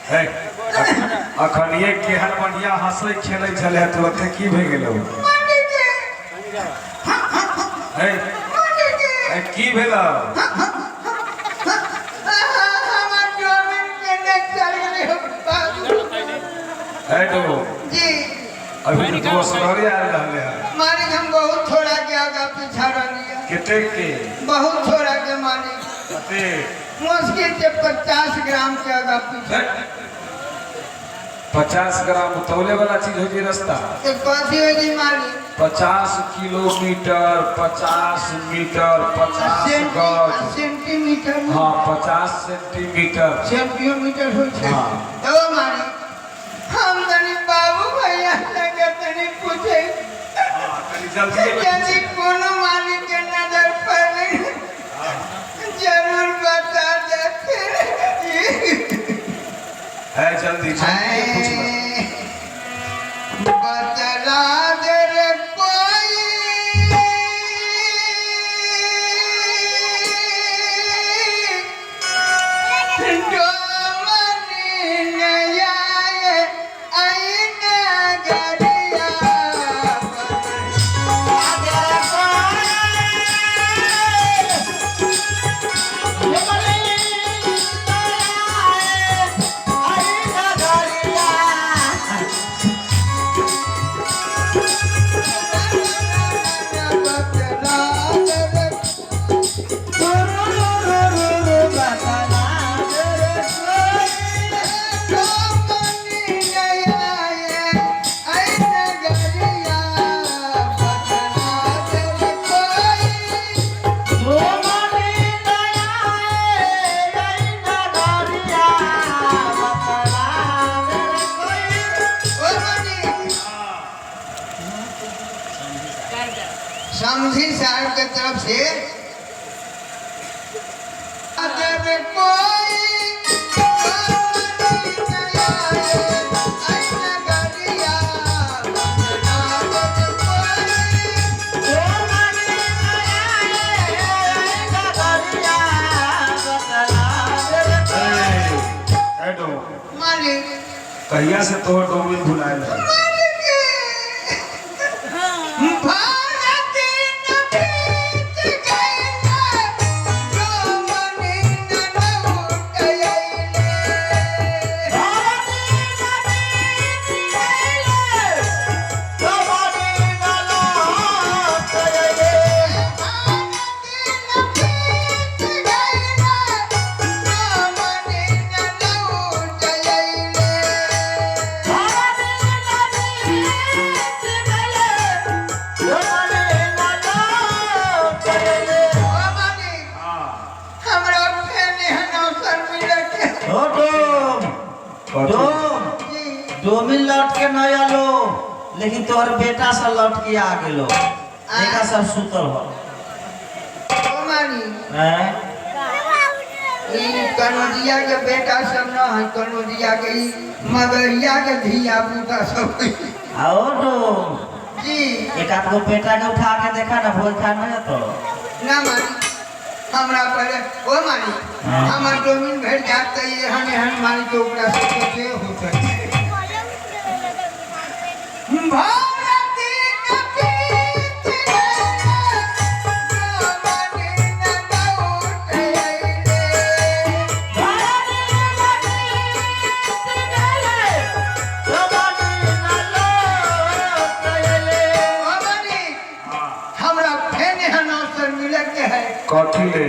है अखन ये केहन बढ़िया हंसै खेलै छले तुरंत की भे गेलो है की भेलो है तो जी अभी तो सरोरे आ रहले है मालिक हम बहुत थोड़ा के आगा पीछा रहिए कितने के बहुत थोड़ा के मालिक कते मुश्किल से 50 ग्राम के आगा पीछा 50 ग्राम तौले वाला चीज हो जी रास्ता तो कथी हो जी मालिक 50 किलोमीटर 50 मीटर 50 गज सेंटीमीटर हाँ 50 सेंटीमीटर सेंटीमीटर हो छै हाँ। तो मालिक हम तनी बाबू भैया लगे तनी पूछे यदि कोनो मालिक के नजर पड़े जरूर बता देते है जल्दी बतला दे रे कोई डोमनी नया आईना गरिया समझी साहब के तरफ से अगर कोई मालिक कहिया से तोहर डोमिन भुलाए लगे डोमिन लौट के न आलो लेकिन तोहर बेटा सब लौट के आ गेलो बेटा सब सुतल हो हैं कनौजिया के बेटा सब न है कनौजिया के मगरिया के धिया पुता सब आओ तो जी एक आध गो बेटा के उठा के देखा ना भोज खा न तो ना मानी हमरा पहले ओ मानी हमर डोमिन भेट जात त ये हन मानी के ओकरा से के होत है भारती कपीत हमरा फेन हन अवसर मिले के है कथी ले